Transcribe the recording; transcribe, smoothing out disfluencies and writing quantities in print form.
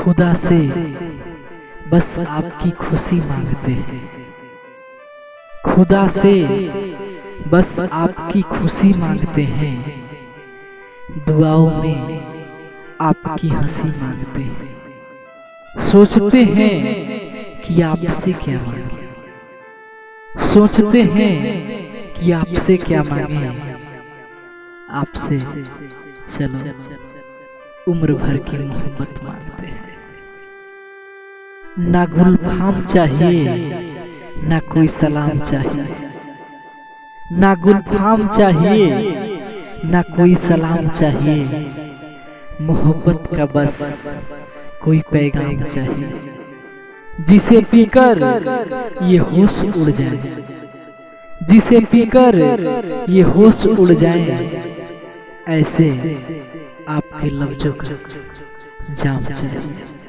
खुदा से बस आपकी खुशी मांगते हैं, खुदा से बस आपकी खुशी मांगते हैं, दुआओं में आपकी हंसी मांगते हैं। सोचते हैं कि आपसे क्या मांगे, सोचते हैं कि आपसे क्या मांगे, आपसे चलो उम्र भर की मोहब्बत मांगते हैं। ना गुलफाम चाहिए ना कोई सलाम चाहिए, ना गुलफाम चाहिए ना कोई सलाम चाहिए, मोहब्बत का बस कोई पैगाम चाहिए, जिसे पीकर ये होश उड़ जाए, जिसे पीकर ये होश उड़ जाए, ऐसे आपके लफ्जों का जाम चाहिए।